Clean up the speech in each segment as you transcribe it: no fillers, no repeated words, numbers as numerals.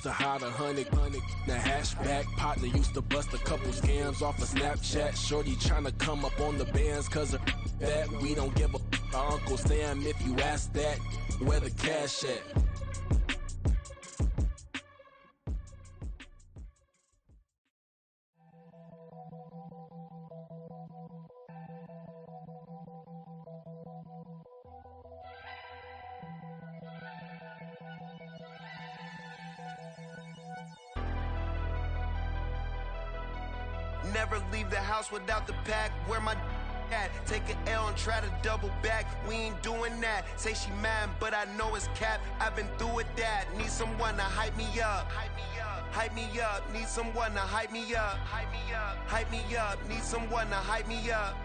To hide 100, the hashback partner used to bust a couple scams off of Snapchat. Shorty tryna come up on the bands cause of that. We don't give a our Uncle Sam if you ask that. Where the cash at? Never leave the house without the pack. Where my at? Take an L and try to double back. We ain't doing that. Say she mad, but I know it's cap. I've been through with that. Need someone to hype me up. Hype me up. Need someone to hype me up. Hype me up. Need someone to hype me up.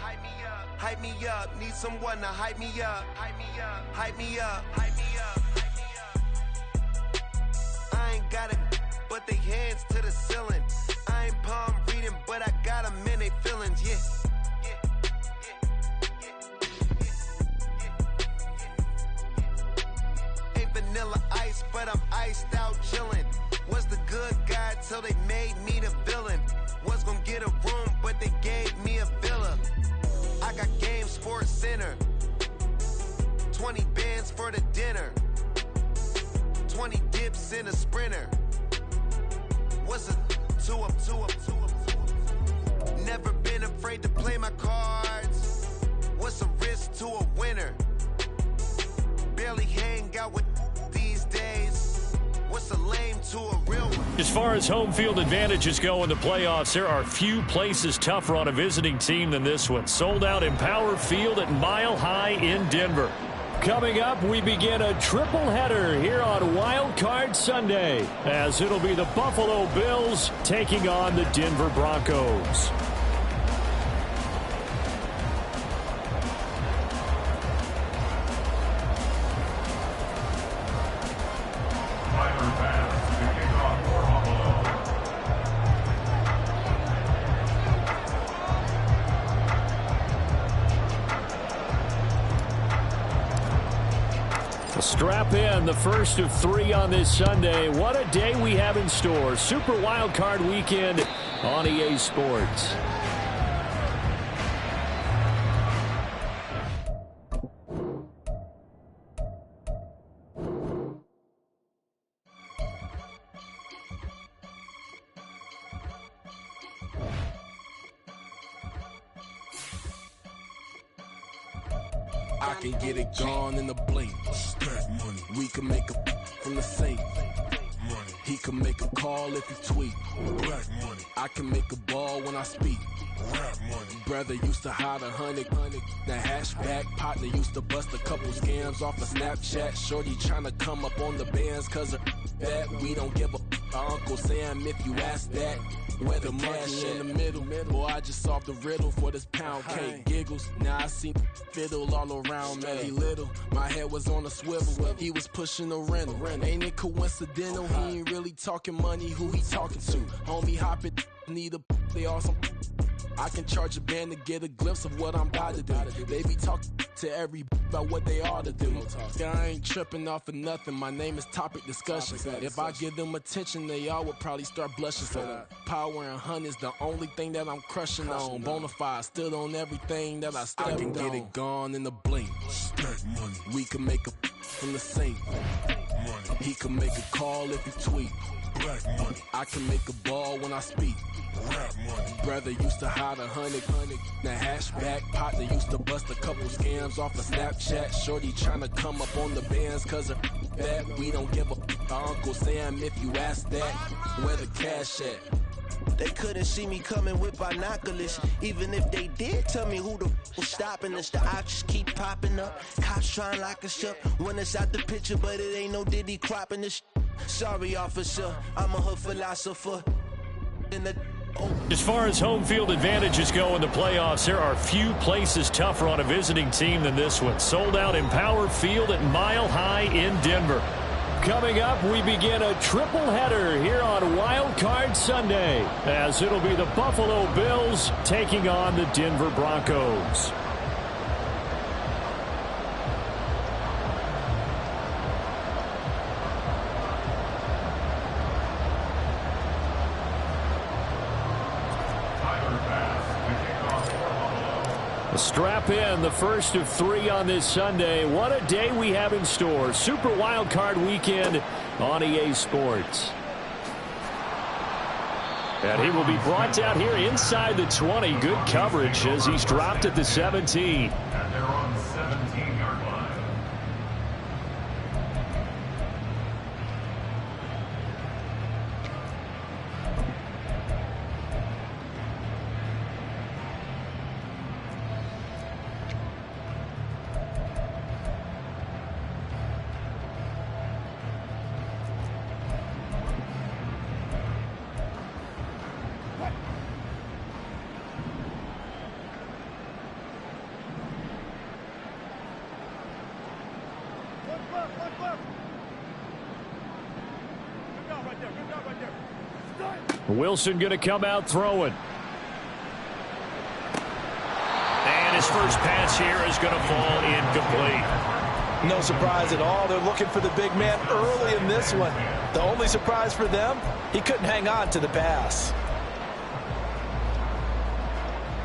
Hype me up. Need someone to hype me up. Hype me up. Hype me up. I ain't got it, but they hands to the ceiling. I ain't palm reading, but I got them in they feelings, yeah. Ain't vanilla ice, but I'm iced out chillin'. Was the good guy till they made me the villain. Was gonna get a room, but they gave me a villa. I got Game Sports Center. 20 bands for the dinner. 20 dips in a Sprinter. What's a two up? Never been afraid to play my cards. What's a risk to a winner? Barely hang out with these days. What's a lame to a real one? As far as home field advantages go in the playoffs, there are few places tougher on a visiting team than this one. Sold out Empower Field at Mile High in Denver. Coming up, we begin a triple header here on Wild Card Sunday, as it'll be the Buffalo Bills taking on the Denver Broncos. Strap in, the first of 3 on this Sunday. What a day we have in store. Super Wild Card Weekend on EA Sports. I can get it gone in the blink. Stack money. We can make a from the safe. Money. He can make a call if he tweet. Black money. I can make a ball when I speak. Rap money. Brother used to hide 100. The hashback partner used to bust a couple scams off of Snapchat. Shorty tryna come up on the bands cause of that. We don't give a our Uncle Sam if you ask that. Where the money in the middle. Boy, I just solved the riddle for this pound cake. Giggles, now I see fiddle all around me. He little, my head was on a swivel. He was pushing a rental. Ain't it coincidental? He ain't really talking money. Who he talking to? Homie, hop it, need a they awesome. I can charge a band to get a glimpse of what I'm about to do. They be talking to every about what they ought to do. I ain't tripping off of nothing. My name is Topic Discussion. If I give them attention, they all would probably start blushing. So power and hunt is the only thing that I'm crushing on. Bonafide stood on everything that I stepped on. I can get it gone in the blink. Stack money. We can make a from the safe. Money. He can make a call if he tweet. Black money. I can make a ball when I speak. Rap money. Brother used to hide 100. The hashback partner used to bust a couple scams off of Snapchat. Shorty tryna come up on the bands cause of that. We don't give a our Uncle Sam if you ask that. Where the cash at? They couldn't see me coming with binoculars. Even if they did tell me who the was stopping us, the options keep popping up. Cops trying to lock us up when it's out the picture, but it ain't no Diddy cropping this. Sorry, officer, I'm a hood philosopher. As far as home field advantages go in the playoffs, there are few places tougher on a visiting team than this one. Sold out Empower Field at Mile High in Denver. Coming up, we begin a triple header here on Wild Card Sunday, as it'll be the Buffalo Bills taking on the Denver Broncos. Strap in, the first of 3 on this Sunday. What a day we have in store. Super Wild Card Weekend on EA Sports. And he will be brought down here inside the 20. Good coverage as he's dropped at the 17. And they're on the 17-yard line. Wilson going to come out throwing. And his first pass here is going to fall incomplete. No surprise at all. They're looking for the big man early in this one. The only surprise for them, he couldn't hang on to the pass.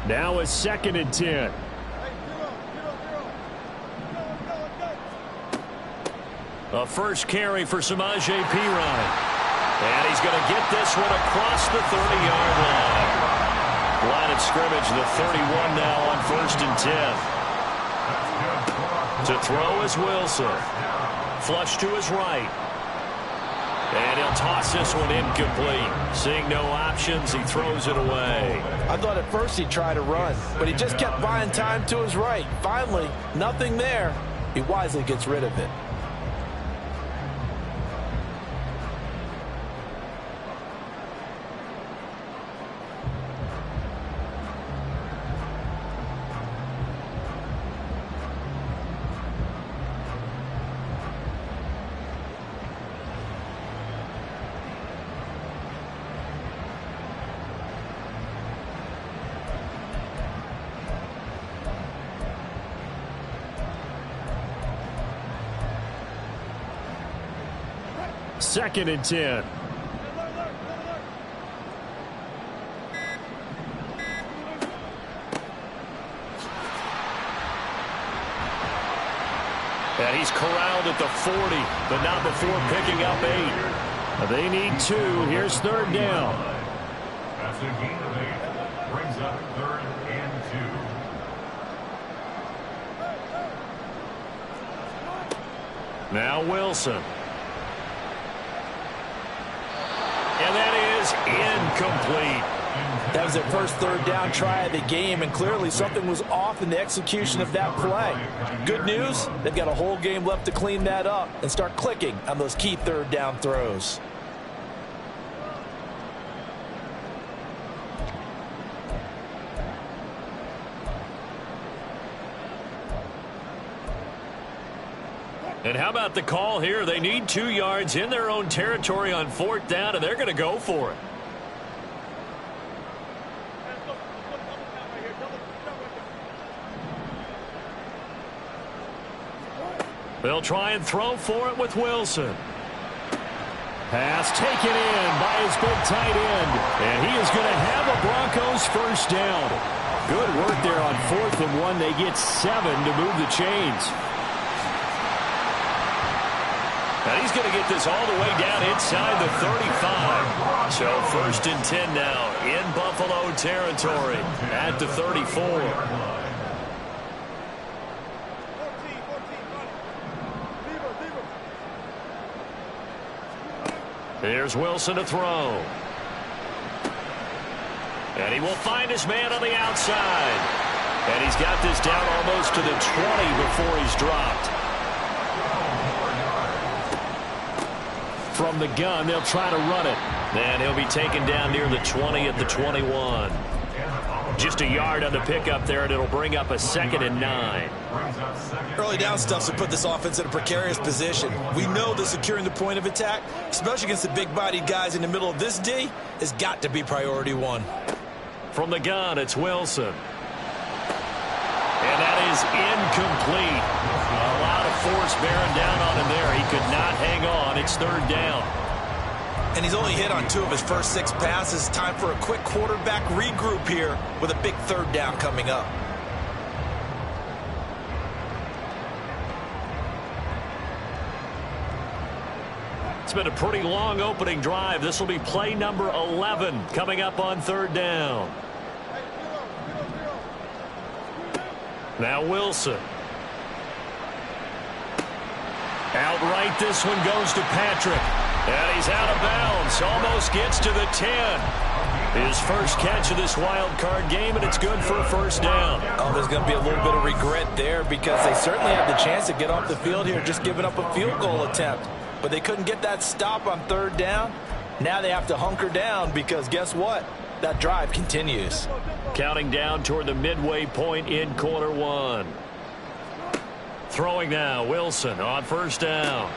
Now a 2nd and 10. A first carry for Samaje Perine. And he's going to get this one across the 30-yard line. Line of scrimmage, the 31 now on 1st and 10. To throw is Wilson. Flush to his right. And he'll toss this one incomplete. Seeing no options, he throws it away. I thought at first he'd try to run, but he just kept buying time to his right. Finally, nothing there. He wisely gets rid of it. Second and 10. And he's corralled at the 40, but not before picking up 8. They need 2. Here's 3rd down. That's a gain of 8. Brings up 3rd and 2. Now Wilson. And that is incomplete. That was their first 3rd down try of the game, and clearly something was off in the execution of that play. Good news, they've got a whole game left to clean that up and start clicking on those key 3rd down throws. And how about the call here? They need 2 yards in their own territory on 4th down, and they're going to go for it. They'll try and throw for it with Wilson. Pass taken in by his big tight end. And he is going to have a Broncos first down. Good work there on 4th and 1. They get 7 to move the chains. And he's going to get this all the way down inside the 35. So 1st and 10 now in Buffalo territory at the 34. Here's Wilson to throw. And he will find his man on the outside. And he's got this down almost to the 20 before he's dropped. From the gun, they'll try to run it. And he'll be taken down near the 20 at the 21. Just a yard on the pickup there, and it'll bring up a 2nd and 9. Early down stuffs will put this offense in a precarious position. We know that securing the point of attack, especially against the big-bodied guys in the middle of this D, has got to be priority 1. From the gun, it's Wilson. And that is incomplete. A lot of force bearing down on him there. He could not hang on. It's 3rd down. And he's only hit on 2 of his first 6 passes. Time for a quick quarterback regroup here with a big 3rd down coming up. It's been a pretty long opening drive. This will be play number 11 coming up on third down. Now Wilson. Outright, this one goes to Patrick. And he's out of bounds. Almost gets to the 10. His first catch of this wild card game, and it's good for a first down. Oh, there's going to be a little bit of regret there because they certainly had the chance to get off the field here, just giving up a field goal attempt. But they couldn't get that stop on third down. Now they have to hunker down because guess what? That drive continues. Counting down toward the midway point in quarter one. Throwing now, Wilson on first down.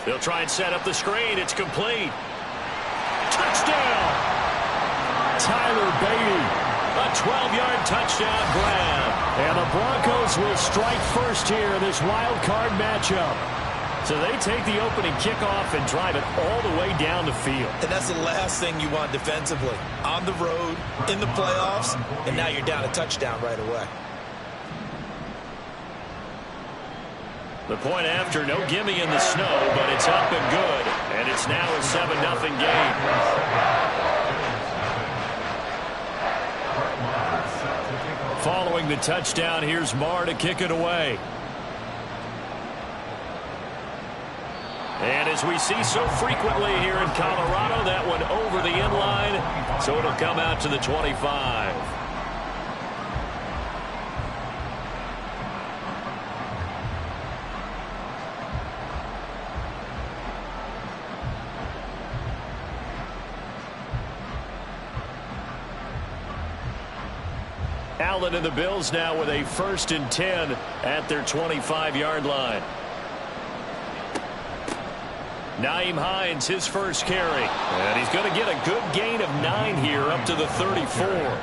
They'll try and set up the screen. It's complete. Touchdown! Tyler Beatty. A 12-yard touchdown grab. And the Broncos will strike first here in this wild card matchup. So they take the opening kickoff and drive it all the way down the field. And that's the last thing you want defensively. On the road, in the playoffs, and now you're down a touchdown right away. The point after, no gimme in the snow, but it's up and good. And it's now a 7-0 game. Following the touchdown, here's Marr to kick it away. And as we see so frequently here in Colorado, that one over the end line, so it'll come out to the 25. Allen and the Bills now with a 1st and 10 at their 25-yard line. Nyheim Hines, his first carry. And he's going to get a good gain of 9 here up to the 34.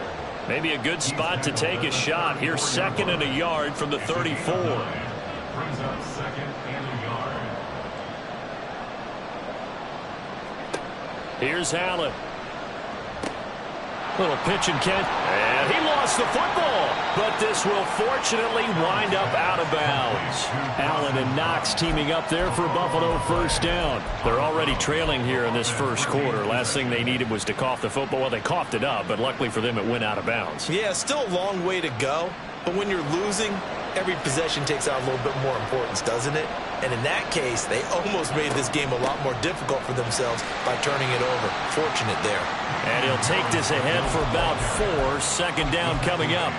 Maybe a good spot to take a shot. Here's 2nd and a yard from the 34. Brings up 2nd and a yard. Here's Allen. Little pitch and catch. And he lost the football. But this will fortunately wind up out of bounds. Allen and Knox teaming up there for Buffalo first down. They're already trailing here in this first quarter. Last thing they needed was to cough the football. Well, they coughed it up, but luckily for them, it went out of bounds. Yeah, still a long way to go. But when you're losing, every possession takes on a little bit more importance, doesn't it? And in that case, they almost made this game a lot more difficult for themselves by turning it over. Fortunate there. And he'll take this ahead for about 4. 2nd down coming up.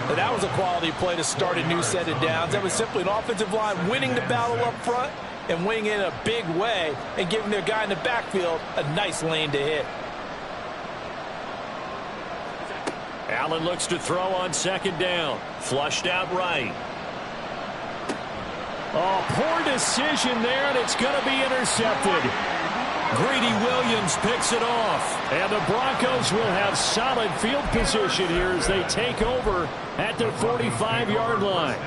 And that was a quality play to start a new set of downs. That was simply an offensive line winning the battle up front and winning it in a big way and giving their guy in the backfield a nice lane to hit. Allen looks to throw on 2nd down. Flushed out right. Oh, poor decision there, and it's going to be intercepted. Greedy Williams picks it off. And the Broncos will have solid field position here as they take over at their 45-yard line.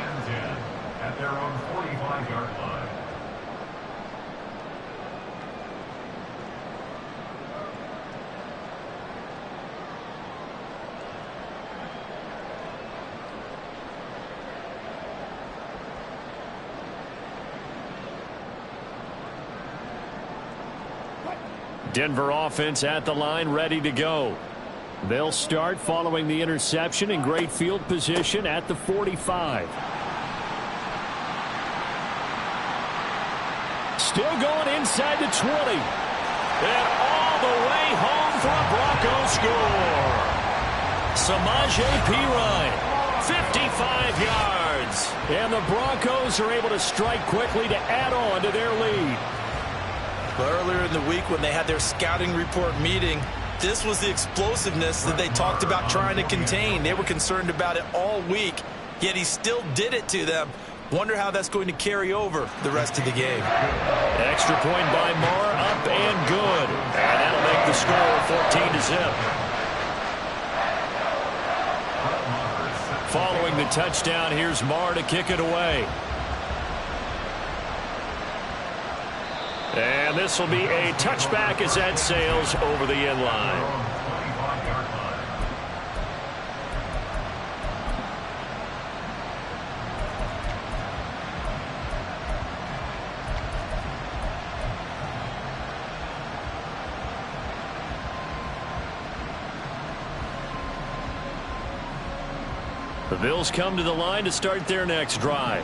At their own 45-yard line. Denver offense at the line, ready to go. They'll start following the interception in great field position at the 45. Still going inside the 20. And all the way home for a Broncos score. Samaje Perine, 55 yards. And the Broncos are able to strike quickly to add on to their lead. But earlier in the week when they had their scouting report meeting, this was the explosiveness that they talked about trying to contain. They were concerned about it all week, yet he still did it to them. Wonder how that's going to carry over the rest of the game. Extra point by Marr, up and good. And that'll make the score 14-0. Following the touchdown, here's Marr to kick it away. And this will be a touchback as that sails over the end line. The Bills come to the line to start their next drive.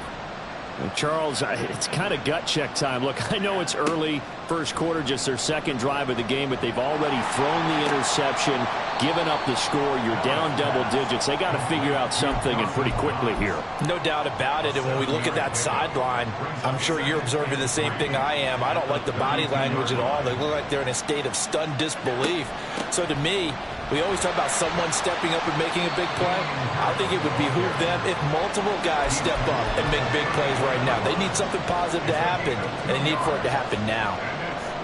And Charles, it's kind of gut check time. Look, I know it's early, first quarter, just their second drive of the game, but they've already thrown the interception, given up the score. You're down double digits. They got to figure out something, and pretty quickly here. No doubt about it. And when we look at that sideline, I'm sure you're observing the same thing I am. I don't like the body language at all. They look like they're in a state of stunned disbelief. So to me, we always talk about someone stepping up and making a big play. I think it would behoove them if multiple guys step up and make big plays right now. They need something positive to happen, and they need for it to happen now.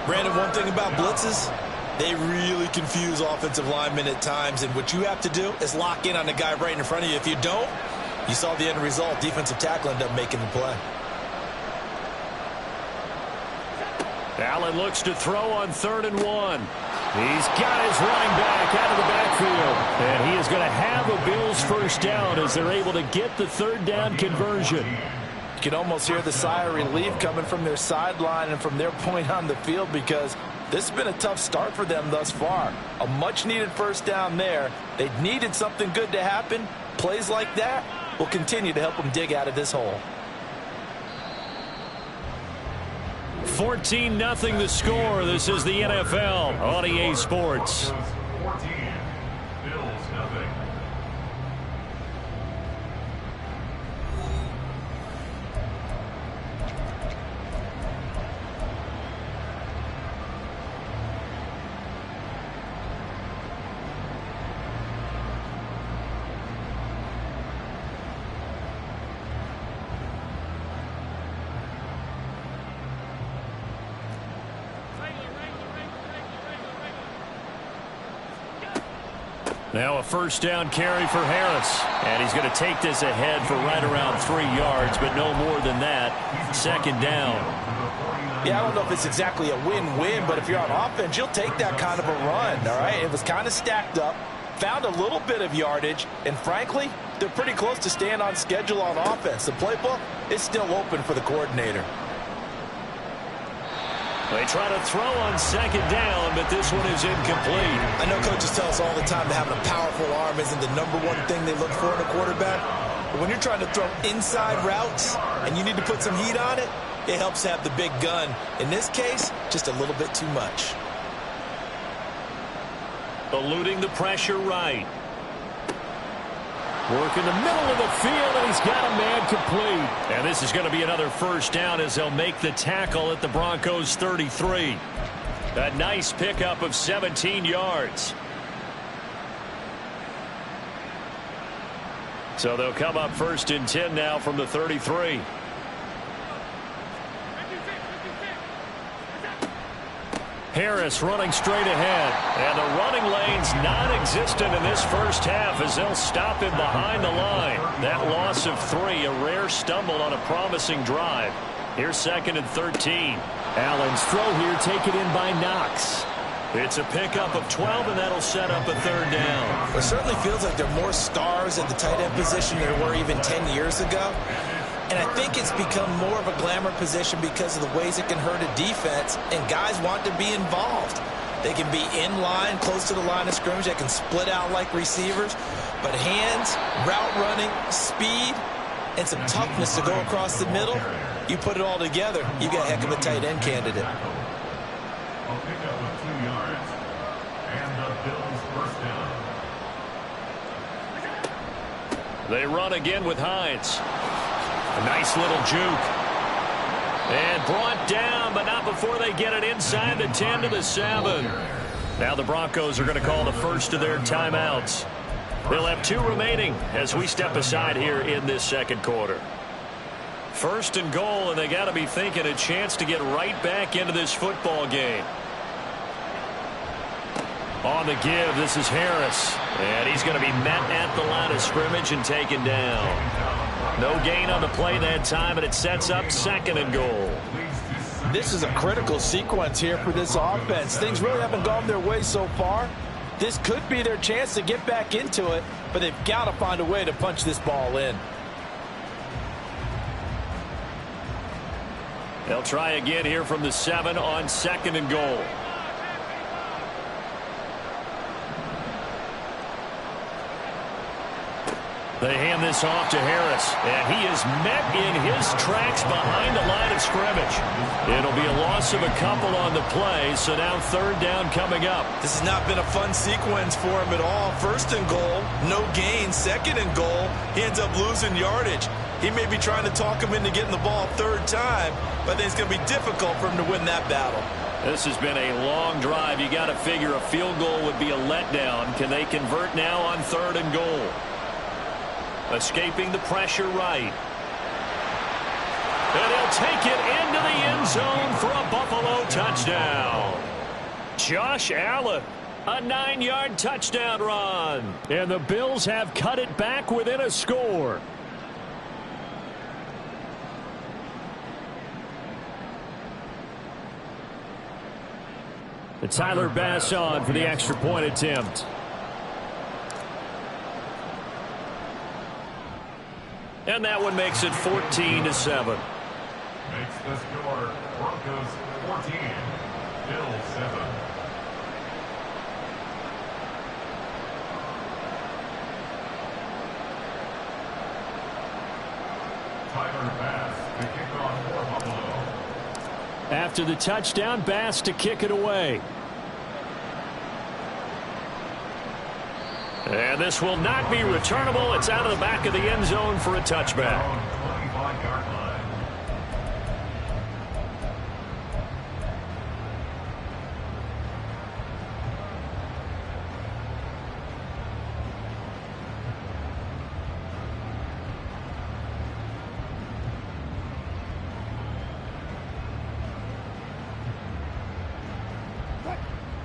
Brandon, one thing about blitzes, they really confuse offensive linemen at times, and what you have to do is lock in on the guy right in front of you. If you don't, you saw the end result. Defensive tackle ended up making the play. Allen looks to throw on 3rd and 1. He's got his running back out of the backfield. And he is going to have a Bills first down as they're able to get the 3rd down conversion. You can almost hear the sigh of relief coming from their sideline and from their point on the field, because this has been a tough start for them thus far. A much-needed first down there. They needed something good to happen. Plays like that will continue to help them dig out of this hole. 14-0 the score. This is the NFL on EA Sports. 14, Bills nothing. Now a first down carry for Harris. And he's going to take this ahead for right around 3 yards, but no more than that. 2nd down. Yeah, I don't know if it's exactly a win-win, but if you're on offense, you'll take that kind of a run, all right? It was kind of stacked up, found a little bit of yardage, and frankly, they're pretty close to staying on schedule on offense. The playbook is still open for the coordinator. They try to throw on 2nd down, but this one is incomplete. I know coaches tell us all the time that having a powerful arm isn't the #1 thing they look for in a quarterback. But when you're trying to throw inside routes and you need to put some heat on it, it helps have the big gun. In this case, just a little bit too much. Eluding the pressure right. Work in the middle of the field, and he's got a man complete. And this is going to be another first down as they'll make the tackle at the Broncos 33. A nice pickup of 17 yards. So they'll come up 1st and 10 now from the 33. Harris running straight ahead. And the running lane's non-existent in this first half as they'll stop him behind the line. That loss of 3, a rare stumble on a promising drive. Here's 2nd and 13. Allen's throw here taken in by Knox. It's a pickup of 12, and that'll set up a 3rd down. It certainly feels like there are more stars at the tight end position than there were even 10 years ago. And I think it's become more of a glamour position because of the ways it can hurt a defense, and guys want to be involved. They can be in line, close to the line of scrimmage. They can split out like receivers. But hands, route running, speed, and some toughness to go across the middle, you put it all together, you got a heck of a tight end candidate. A pickup of 2 yards. And the Bills first down. They run again with Hines. A nice little juke. And brought down, but not before they get it inside the 10 to the 7. Now the Broncos are going to call the first of their timeouts. They'll have 2 remaining as we step aside here in this 2nd quarter. 1st and goal, and they got to be thinking a chance to get right back into this football game. On the give, this is Harris. And he's going to be met at the line of scrimmage and taken down. No gain on the play that time, and it sets up 2nd and goal. This is a critical sequence here for this offense. Things really haven't gone their way so far. This could be their chance to get back into it, but they've got to find a way to punch this ball in. They'll try again here from the 7 on 2nd and goal. They hand this off to Harris, and he is met in his tracks behind the line of scrimmage. It'll be a loss of a couple on the play, so now third down coming up. This has not been a fun sequence for him at all. First and goal, no gain. Second and goal, he ends up losing yardage. He may be trying to talk him into getting the ball third time, but I think it's going to be difficult for him to win that battle. This has been a long drive. You got to figure a field goal would be a letdown. Can they convert now on third and goal? Escaping the pressure right. And he'll take it into the end zone for a Buffalo touchdown. Josh Allen, a 9-yard touchdown run. And the Bills have cut it back within a score. Tyler Bass on for the extra point attempt. And that one makes it 14-7. Makes the score Broncos 14, Bills 7. Tyler Bass to kick off for Buffalo. After the touchdown, Bass to kick it away. And this will not be returnable. It's out of the back of the end zone for a touchback. 25-yard line.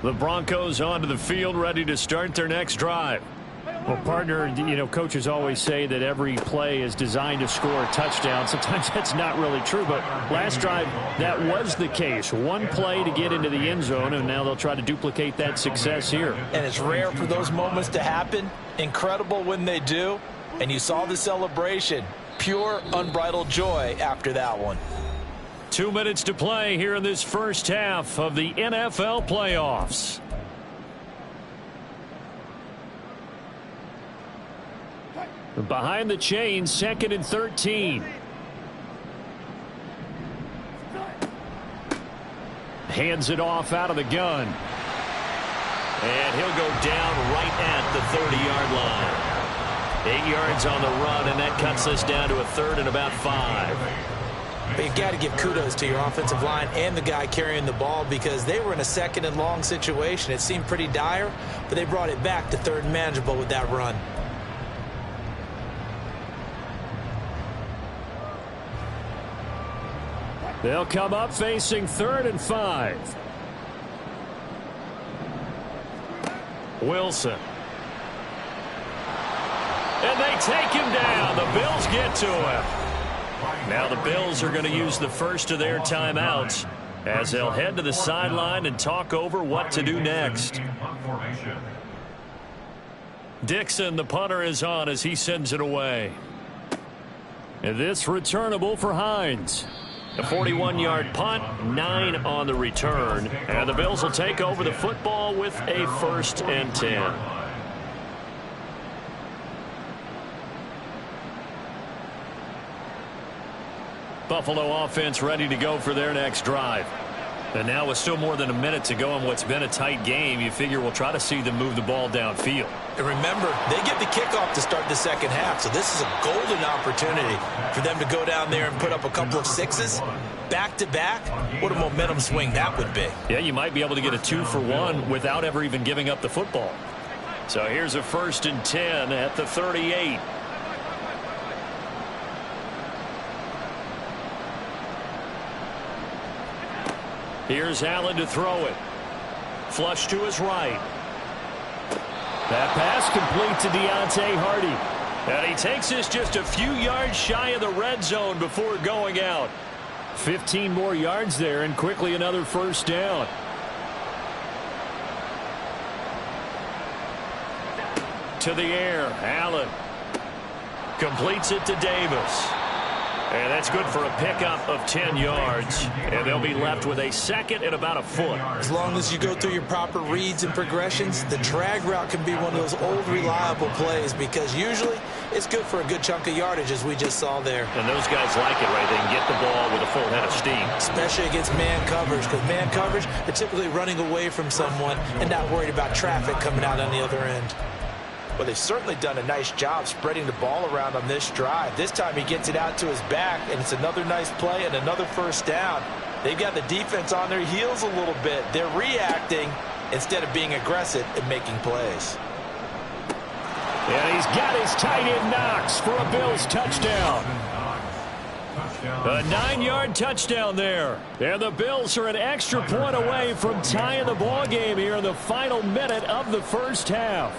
The Broncos onto the field, ready to start their next drive. Well, partner, you know, coaches always say that every play is designed to score a touchdown. Sometimes that's not really true, but last drive, that was the case. One play to get into the end zone, and now they'll try to duplicate that success here. And it's rare for those moments to happen. Incredible when they do. And you saw the celebration. Pure, unbridled joy after that one. 2 minutes to play here in this first half of the NFL playoffs. Behind the chains, 2nd and 13. Hands it off out of the gun. And he'll go down right at the 30-yard line. 8 yards on the run, and that cuts us down to a third and about 5. But you've got to give kudos to your offensive line and the guy carrying the ball, because they were in a second and long situation. It seemed pretty dire, but they brought it back to third and manageable with that run. They'll come up facing 3rd and 5. Wilson. And they take him down. The Bills get to him. Now the Bills are going to use the first of their timeouts as they'll head to the sideline and talk over what to do next. Dixon, the punter, is on as he sends it away. And this returnable for Hines. A 41-yard punt, 9 on the return. And the Bills will take over the football with a 1st and 10. Buffalo offense ready to go for their next drive. And now with still more than a minute to go in what's been a tight game, you figure we'll try to see them move the ball downfield. And remember, they get the kickoff to start the second half, so this is a golden opportunity for them to go down there and put up a couple of sixes back-to-back. What a momentum swing that would be. Yeah, you might be able to get a 2-for-1 without ever even giving up the football. So here's a 1st and 10 at the 38. Here's Allen to throw it. Flush to his right. That pass complete to Deontay Hardy. And he takes us just a few yards shy of the red zone before going out. 15 more yards there, and quickly another 1st down. To the air, Allen completes it to Davis. And that's good for a pickup of 10 yards. And they'll be left with a second and about a foot. As long as you go through your proper reads and progressions, the drag route can be one of those old reliable plays because usually it's good for a good chunk of yardage as we just saw there. And those guys like it, right? They can get the ball with a full head of steam. Especially against man coverage, because man coverage, they're typically running away from someone and not worried about traffic coming out on the other end. Well, they've certainly done a nice job spreading the ball around on this drive. This time he gets it out to his back, and it's another nice play and another first down. They've got the defense on their heels a little bit. They're reacting instead of being aggressive and making plays. And he's got his tight end Knox for a Bills touchdown. A 9-yard touchdown there. And the Bills are an extra point away from tying the ball game here in the final minute of the first half.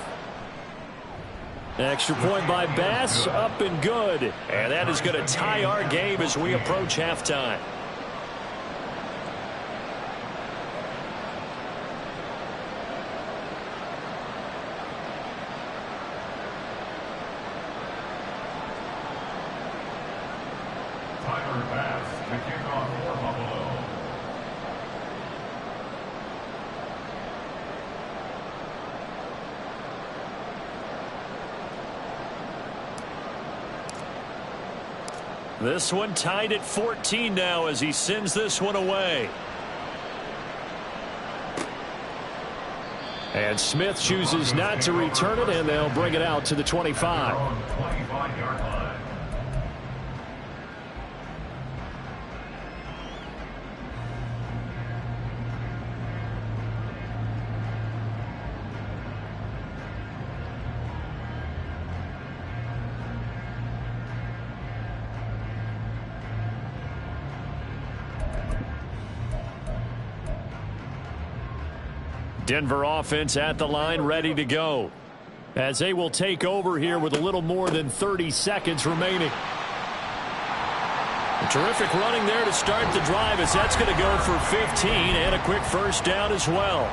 Extra point by Bass, up and good. And that is going to tie our game as we approach halftime. Tyler Bass to kick off for Buffalo. This one tied at 14 now as he sends this one away. And Smith chooses not to return it, and they'll bring it out to the 25. 25-yard line. Denver offense at the line, ready to go, as they will take over here with a little more than 30 seconds remaining. A terrific running there to start the drive, as that's going to go for 15 and a quick first down as well.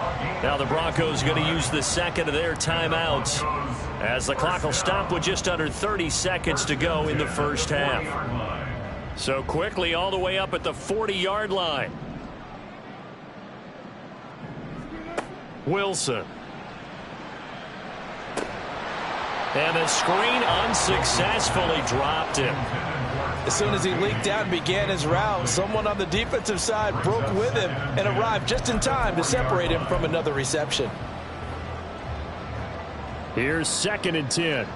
Now the Broncos going to use the second of their timeouts, as the clock will stop with just under 30 seconds to go in the first half. So quickly all the way up at the 40-yard line. Wilson. And the screen unsuccessfully dropped him. As soon as he leaked out and began his route, someone on the defensive side broke with him and arrived just in time to separate him from another reception. Here's 2nd and 10.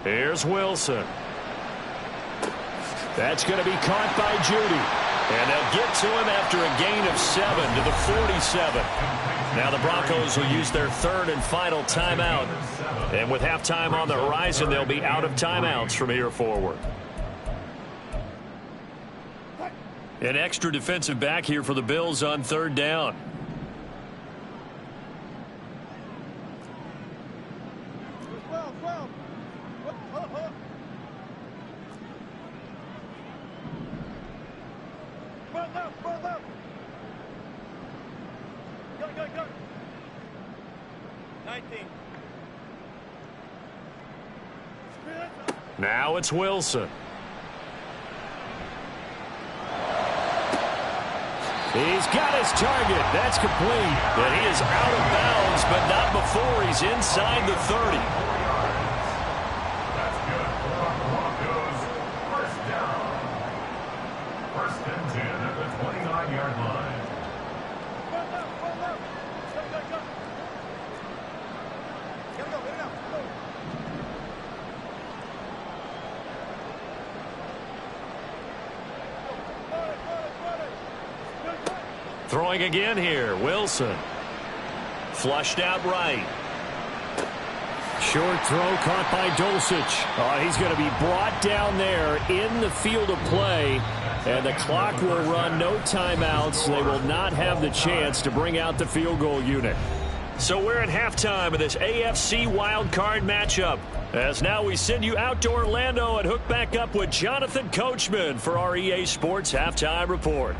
Here's Wilson. That's going to be caught by Judy. And they'll get to him after a gain of 7 to the 47. Now the Broncos will use their third and final timeout. And with halftime on the horizon, they'll be out of timeouts from here forward. An extra defensive back here for the Bills on 3rd down. Now it's Wilson. He's got his target. That's complete. And he is out of bounds, but not before he's inside the 30. That's good for the Broncos. First down. 1st and 10 at the 29-yard line. Throwing again here, Wilson. Flushed out right. Short throw caught by Dulcich. Oh, he's going to be brought down there in the field of play. And the clock will run, no timeouts. They will not have the chance to bring out the field goal unit. So we're at halftime of this AFC wildcard matchup. As now we send you out to Orlando and hook back up with Jonathan Coachman for our EA Sports Halftime Report.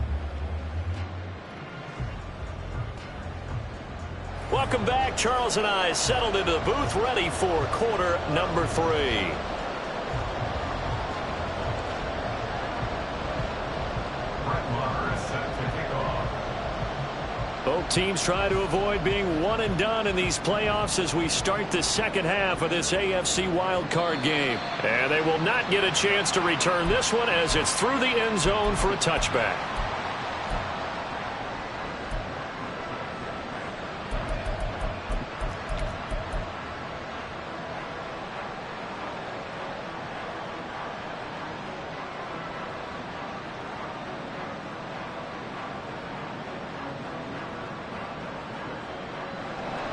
Welcome back. Charles and I settled into the booth, ready for quarter number 3. Both teams try to avoid being one and done in these playoffs as we start the second half of this AFC wildcard game. And they will not get a chance to return this one as it's through the end zone for a touchback.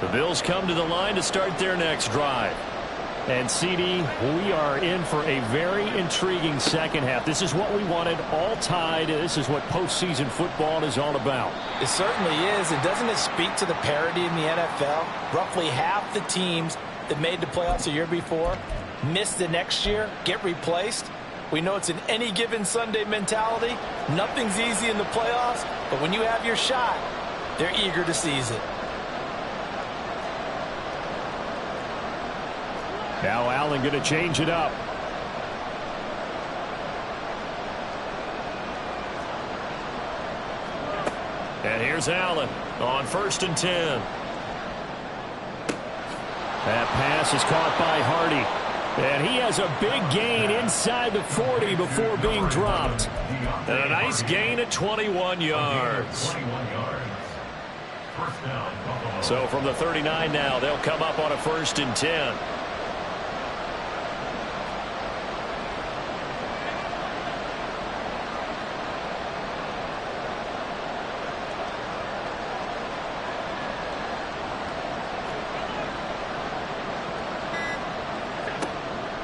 The Bills come to the line to start their next drive. And, CD, we are in for a very intriguing second half. This is what we wanted, all tied. This is what postseason football is all about. It certainly is. And doesn't it speak to the parity in the NFL? Roughly half the teams that made the playoffs a year before miss the next year, get replaced. We know it's an any given Sunday mentality. Nothing's easy in the playoffs, but when you have your shot, they're eager to seize it. Now Allen going to change it up. And here's Allen on 1st and 10. That pass is caught by Hardy. And he has a big gain inside the 40 before being dropped. And a nice gain at 21 yards. So from the 39 now, they'll come up on a 1st and 10.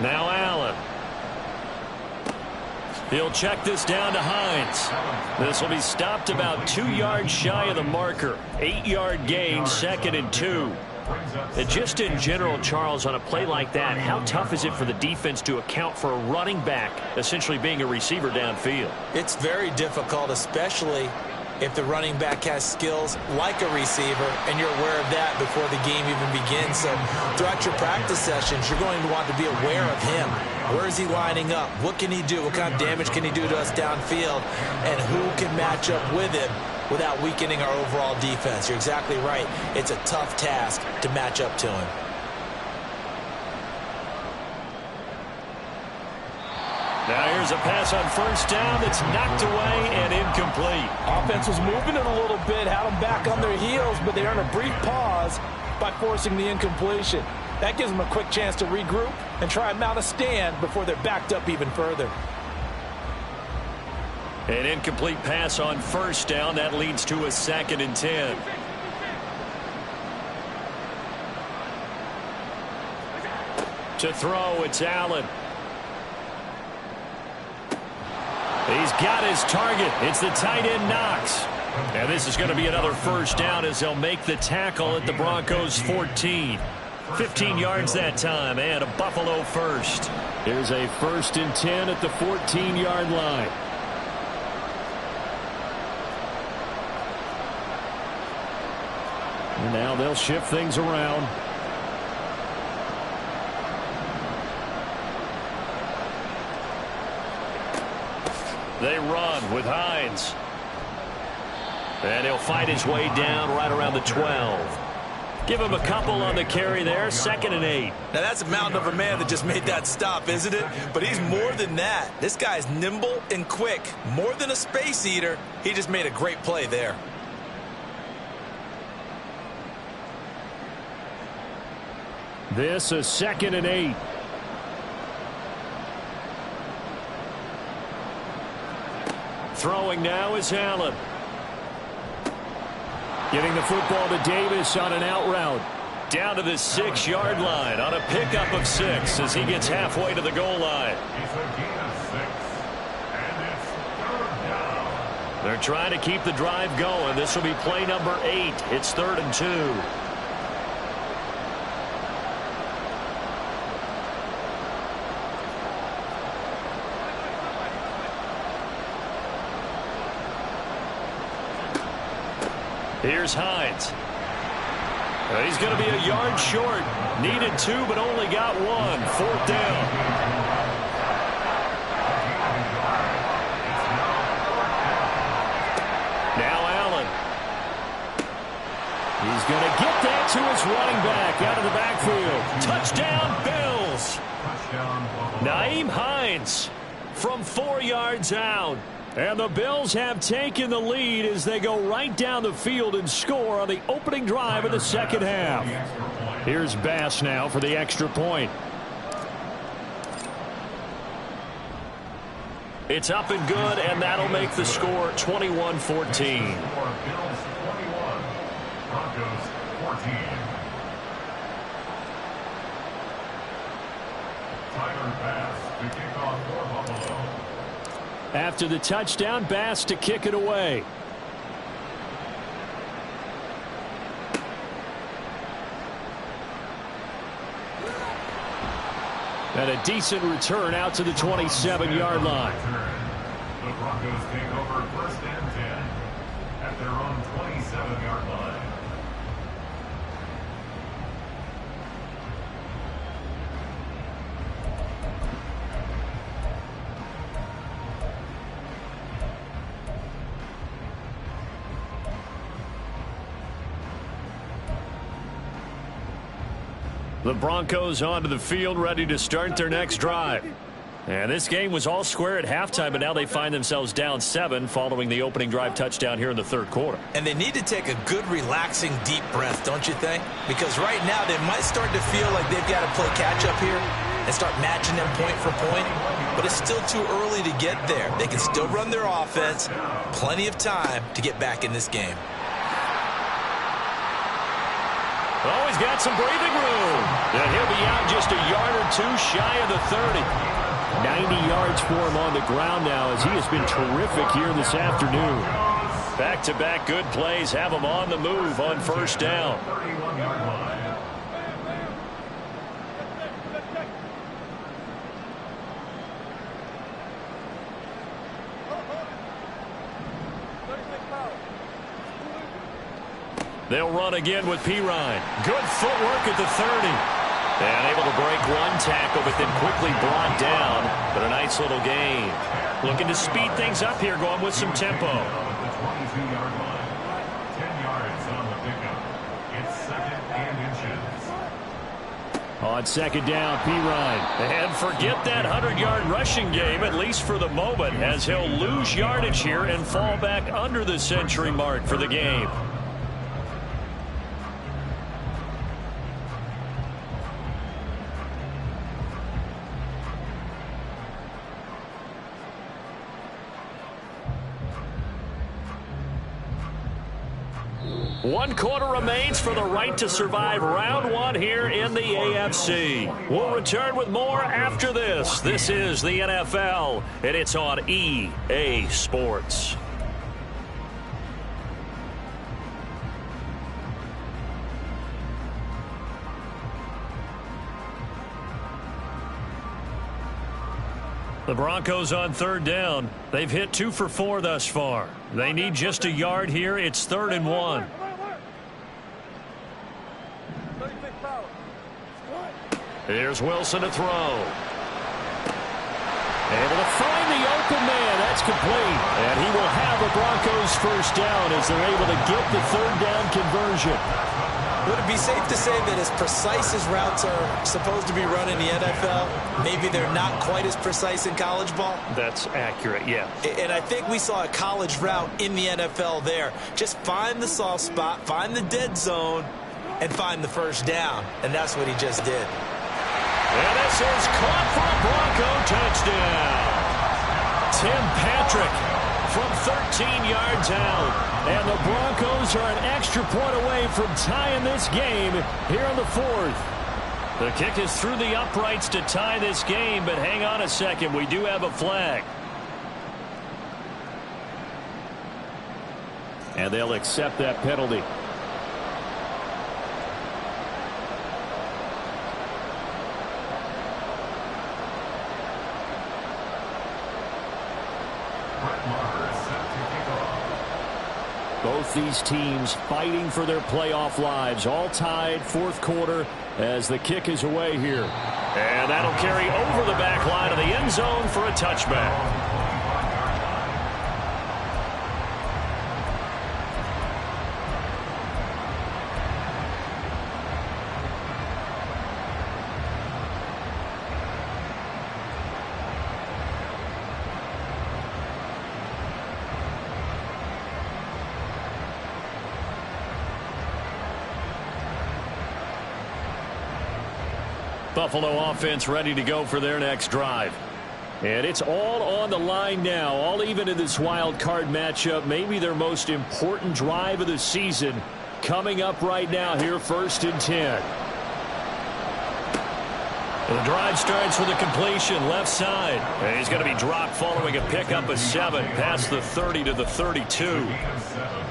Now Allen. He'll check this down to Hines. This will be stopped about 2 yards shy of the marker. 8-yard gain, 2nd and 2. And just in general, Charles, on a play like that, how tough is it for the defense to account for a running back essentially being a receiver downfield? It's very difficult, especially if the running back has skills like a receiver, and you're aware of that before the game even begins. So throughout your practice sessions, you're going to want to be aware of him. Where is he lining up? What can he do? What kind of damage can he do to us downfield? And who can match up with him without weakening our overall defense? You're exactly right. It's a tough task to match up to him. Now here's a pass on 1st down that's knocked away and incomplete. Offense was moving it a little bit, had them back on their heels, but they earned a brief pause by forcing the incompletion. That gives them a quick chance to regroup and try and mount a stand before they're backed up even further. An incomplete pass on 1st down. That leads to a 2nd and 10. To throw, it's Allen. He's got his target. It's the tight end Knox. And this is going to be another 1st down as they'll make the tackle at the Broncos 14. 15 yards that time and a Buffalo 1st. Here's a 1st and 10 at the 14-yard line. And now they'll shift things around. They run with Hines. And he'll fight his way down right around the 12. Give him a couple on the carry there. 2nd and 8. Now that's a mountain of a man that just made that stop, isn't it? But he's more than that. This guy's nimble and quick. More than a space eater. He just made a great play there. This is 2nd and 8. Throwing now is Allen. Getting the football to Davis on an out route. Down to the 6-yard line on a pickup of 6 as he gets halfway to the goal line. They're trying to keep the drive going. This will be play number 8. It's 3rd and 2. Here's Hines. He's going to be a yard short. Needed 2, but only got 1. 4th down. Now Allen. He's going to get that to his running back out of the backfield. Touchdown, Bills. Nyheim Hines from 4 yards out. And the Bills have taken the lead as they go right down the field and score on the opening drive of the second half. Here's Bass now for the extra point. It's up and good, and that'll make the score 21-14. After the touchdown, Bass to kick it away. And a decent return out to the 27-yard line. The Broncos take over 1st and 10 at their own 27-yard line. The Broncos onto the field, ready to start their next drive. And this game was all square at halftime, but now they find themselves down 7 following the opening drive touchdown here in the 3rd quarter. And they need to take a good, relaxing, deep breath, don't you think? Because right now they might start to feel like they've got to play catch-up here and start matching them point for point. But it's still too early to get there. They can still run their offense. Plenty of time to get back in this game. Oh, he's got some breathing room. And he'll be out just a yard or 2 shy of the 30. 90 yards for him on the ground now as he has been terrific here this afternoon. Back-to-back good plays have him on the move on 1st down. They'll run again with Pirine. Good footwork at the 30. And able to break 1 tackle, but then quickly brought down. But a nice little gain. Looking to speed things up here, going with some tempo. The 22-yard line. 10 yards on the pickup. It's 2nd and inches. On 2nd down, Pirine. And forget that 100-yard rushing game, at least for the moment, as he'll lose yardage here and fall back under the century mark for the game. One quarter remains for the right to survive round 1 here in the AFC. We'll return with more after this. This is the NFL, and it's on EA Sports. The Broncos on 3rd down. They've hit 2 for 4 thus far. They need just a yard here. It's 3rd and 1. Here's Wilson to throw. Able to find the open man. That's complete. And he will have the Broncos 1st down as they're able to get the 3rd down conversion. Would it be safe to say that as precise as routes are supposed to be run in the NFL, maybe they're not quite as precise in college ball? That's accurate, yeah. And I think we saw a college route in the NFL there. Just find the soft spot, find the dead zone, and find the 1st down. And that's what he just did. And this is caught for a Bronco touchdown. Tim Patrick from 13 yards out. And the Broncos are an extra point away from tying this game here in the 4th. The kick is through the uprights to tie this game, but hang on a second. We do have a flag. And they'll accept that penalty. Both these teams fighting for their playoff lives, all tied fourth quarter as the kick is away here. And that'll carry over the back line of the end zone for a touchback. Buffalo offense ready to go for their next drive. And it's all on the line now, all even in this wild card matchup. Maybe their most important drive of the season coming up right now here, 1st and 10. And the drive starts with a completion left side. And he's going to be dropped following a pickup of 7 past the 30 to the 32.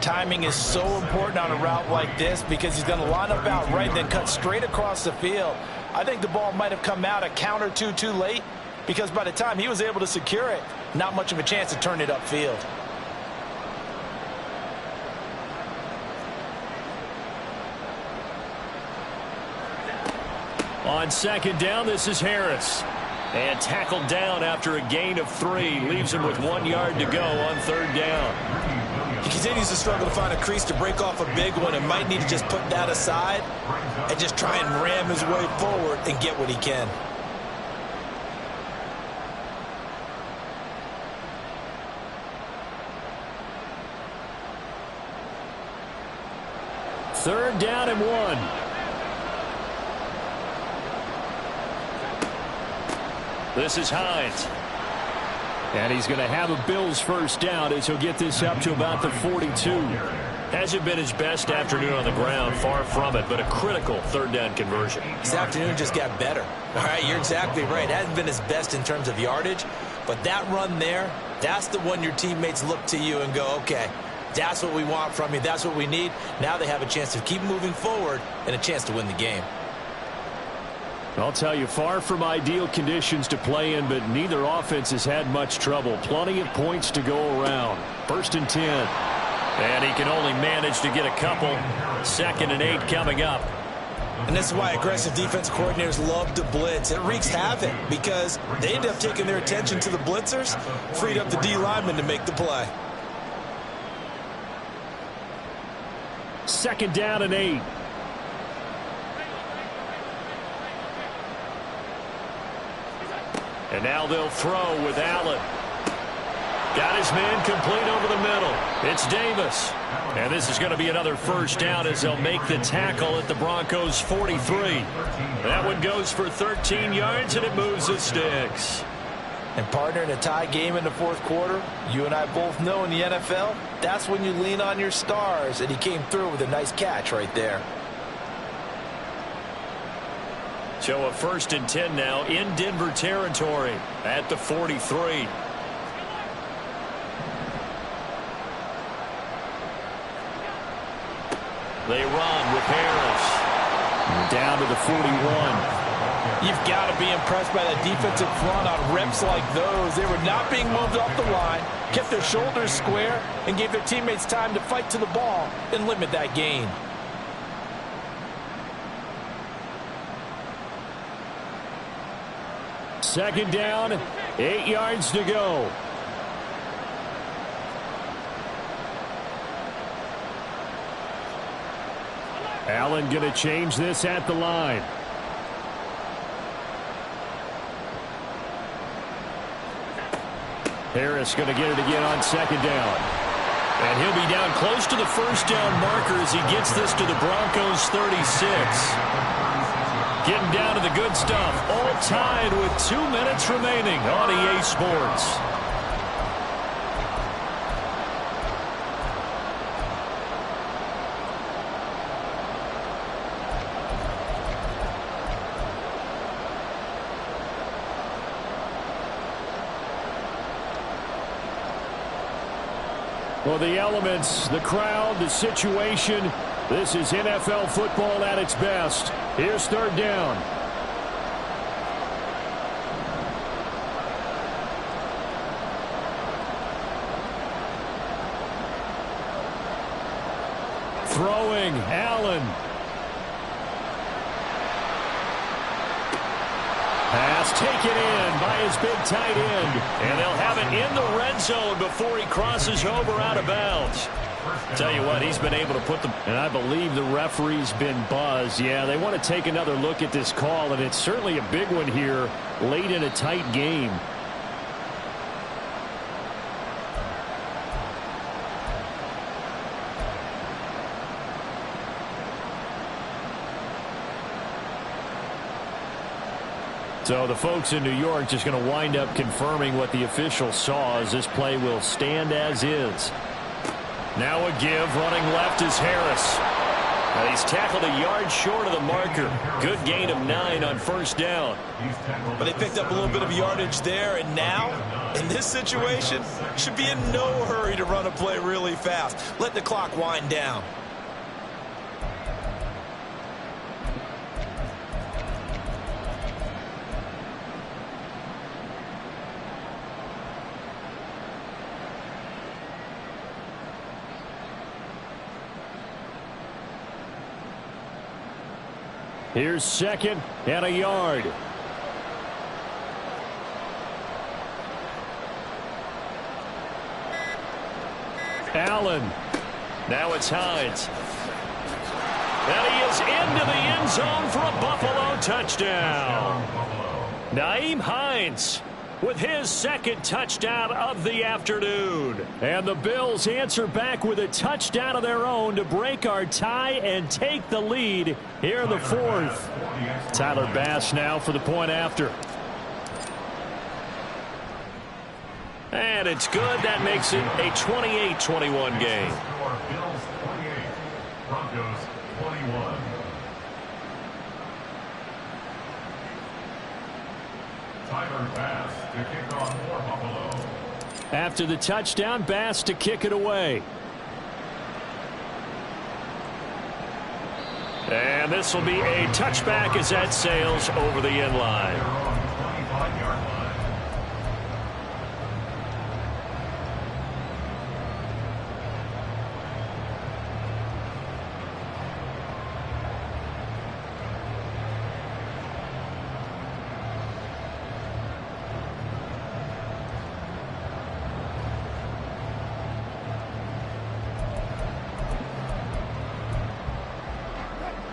Timing is so important on a route like this because he's going to line up out right and then cut straight across the field. I think the ball might have come out a count or two too late because by the time he was able to secure it, not much of a chance to turn it upfield. On 2nd down, this is Harris. And tackled down after a gain of 3. Leaves him with 1 yard to go on 3rd down. He continues to struggle to find a crease to break off a big one and might need to just put that aside and just try and ram his way forward and get what he can. Third down and 1. This is Hines. And he's going to have a Bills first down as he'll get this up to about the 42. Hasn't been his best afternoon on the ground, far from it, but a critical 3rd down conversion. This afternoon just got better. All right, you're exactly right. Hasn't been his best in terms of yardage, but that run there, that's the one your teammates look to you and go, okay, that's what we want from you. That's what we need. Now they have a chance to keep moving forward and a chance to win the game. I'll tell you, far from ideal conditions to play in, but neither offense has had much trouble. Plenty of points to go around. 1st and 10. And he can only manage to get a couple. 2nd and 8 coming up. And this is why aggressive defense coordinators love to blitz. It wreaks havoc because they end up taking their attention to the blitzers, freed up the D lineman to make the play. 2nd down and 8. And now they'll throw with Allen. Got his man complete over the middle. It's Davis. And this is going to be another first down as they'll make the tackle at the Broncos' 43. That one goes for 13 yards, and it moves the sticks. And partner, in a tie game in the 4th quarter, you and I both know in the NFL, that's when you lean on your stars. And he came through with a nice catch right there. So a 1st and 10 now in Denver territory at the 43. They run with Harris. Down to the 41. You've got to be impressed by the defensive front on reps like those. They were not being moved off the line, kept their shoulders square, and gave their teammates time to fight to the ball and limit that gain. Second down, 8 yards to go. Allen going to change this at the line. Harris going to get it again on 2nd down. And he'll be down close to the first down marker as he gets this to the Broncos' 36. Getting down to the good stuff. All tied with 2 minutes remaining on EA Sports. Well, the elements, the crowd, the situation, this is NFL football at its best. Here's 3rd down. Throwing, Allen. Pass taken in by his big tight end. And they'll have it in the red zone before he crosses over out of bounds. Tell you what, he's been able to put them. And I believe the referee's been buzzed. Yeah, they want to take another look at this call, and it's certainly a big one here late in a tight game. So the folks in New York just going to wind up confirming what the official saw, as this play will stand as is. Now a give, running left is Harris. And he's tackled a yard short of the marker. Good gain of 9 on first down. But they picked up a little bit of yardage there, and now, in this situation, should be in no hurry to run a play really fast. Let the clock wind down. Here's second and a yard. Allen. Now it's Hines. And he is into the end zone for a Buffalo touchdown. Nyheim Hines with his second touchdown of the afternoon. And the Bills answer back with a touchdown of their own to break our tie and take the lead here in the fourth. Tyler Bass now for the point after. And it's good. That makes it a 28-21 game. Bills 28, Broncos 21. Tyler Bass to kick off for Buffalo. After the touchdown, Bass to kick it away. And this will be a touchback as that sails over the end line. They're on the 25-yard line.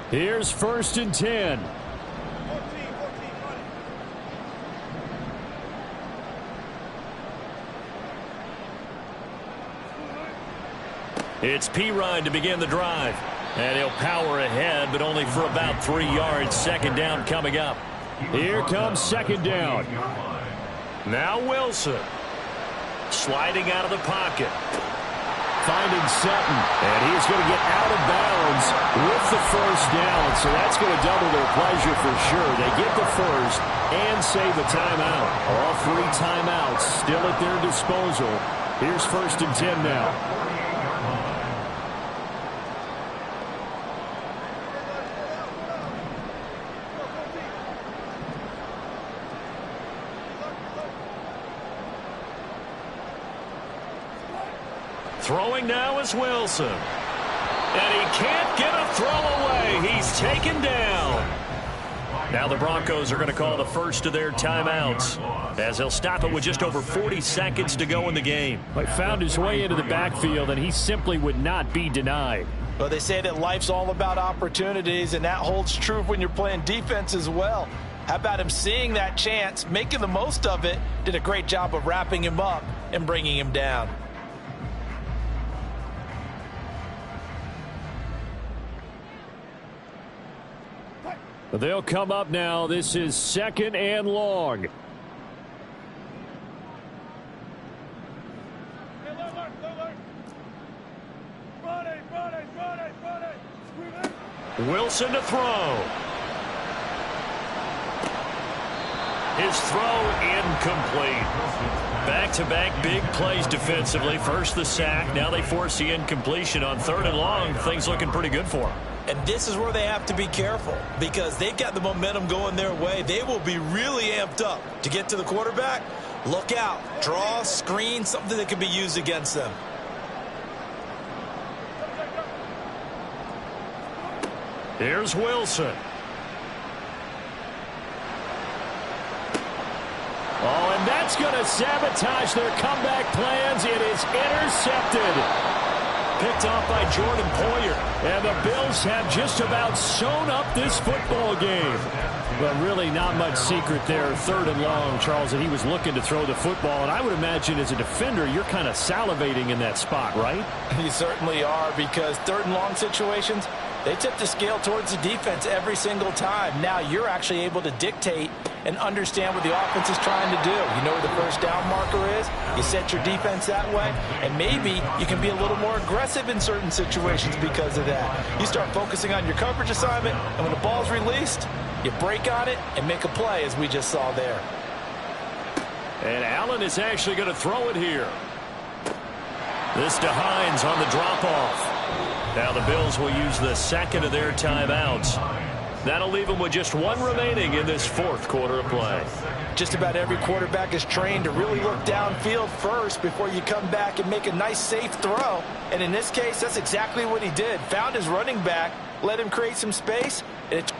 Here's first and 10. It's Perine to begin the drive. And he'll power ahead, but only for about 3 yards. Second down coming up. Here comes second down. Now Wilson. Sliding out of the pocket. Finding Sutton, and he's going to get out of bounds with the first down, so that's going to double their pleasure for sure. They get the first and save a timeout. All 3 timeouts still at their disposal. Here's first and 10 now. Throwing now is Wilson. And he can't get a throw away. He's taken down. Now the Broncos are going to call the first of their timeouts, as they'll stop it with just over 40 seconds to go in the game. He found his way into the backfield, and he simply would not be denied. Well, they say that life's all about opportunities, and that holds true when you're playing defense as well. How about him seeing that chance, making the most of it, did a great job of wrapping him up and bringing him down. They'll come up now. This is second and long. Wilson to throw. His throw incomplete. Back-to-back big plays defensively. First the sack. Now they force the incompletion on third and long. Things looking pretty good for them. And this is where they have to be careful, because they've got the momentum going their way. They will be really amped up to get to the quarterback. Look out. Draw, screen, something that can be used against them. Here's Wilson. Oh, and that's going to sabotage their comeback plans. It is intercepted. Picked off by Jordan Poyer. And the Bills have just about sewn up this football game. But really not much secret there. 3rd and long, Charles, that he was looking to throw the football. And I would imagine as a defender, you're kind of salivating in that spot, right? You certainly are, because 3rd and long situations, they tip the scale towards the defense every single time. Now you're actually able to dictate and understand what the offense is trying to do. You know where the first down marker is. You set your defense that way, and maybe you can be a little more aggressive in certain situations because of that. You start focusing on your coverage assignment, and when the ball's released, you break on it and make a play, as we just saw there. And Allen is actually going to throw it here. This to Hines on the drop-off. Now the Bills will use the second of their timeouts. That'll leave them with just 1 remaining in this 4th quarter of play. Just about every quarterback is trained to really look downfield first before you come back and make a nice, safe throw. And in this case, that's exactly what he did. Found his running back, let him create some space.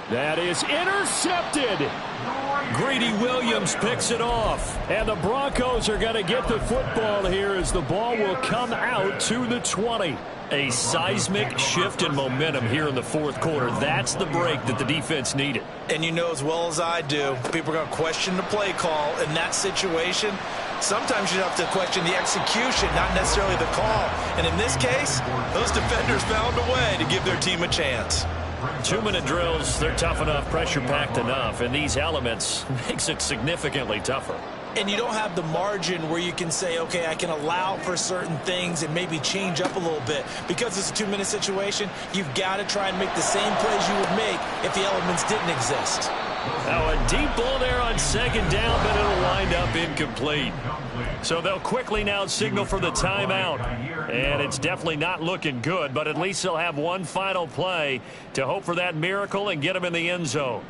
That is intercepted. Greedy Williams picks it off. And the Broncos are going to get the football here as the ball will come out to the 20. A seismic shift in momentum here in the 4th quarter. That's the break that the defense needed. And you know as well as I do, people are going to question the play call in that situation. Sometimes you have to question the execution, not necessarily the call. And in this case, those defenders found a way to give their team a chance. 2-minute drills, they're tough enough, pressure-packed enough, and these elements makes it significantly tougher. And you don't have the margin where you can say, okay, I can allow for certain things and maybe change up a little bit. Because it's a 2-minute situation, you've got to try and make the same plays you would make if the elements didn't exist. Now a deep ball there on 2nd down, but it'll wind up incomplete. So they'll quickly now signal for the timeout. And it's definitely not looking good, but at least they'll have one final play to hope for that miracle and get them in the end zone.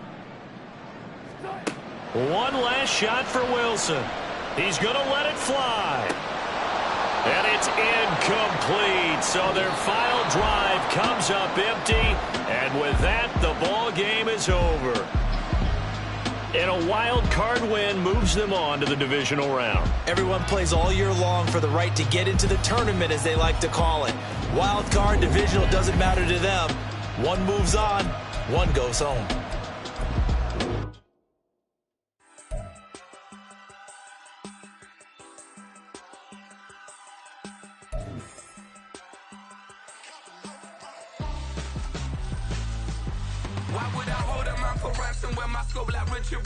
One last shot for Wilson. He's going to let it fly. And it's incomplete. So their final drive comes up empty. And with that, the ball game is over. And a wild card win moves them on to the divisional round. Everyone plays all year long for the right to get into the tournament, as they like to call it. Wild card, divisional, doesn't matter to them. One moves on, one goes home. Why would I hold up my corruption when my scope like Richard?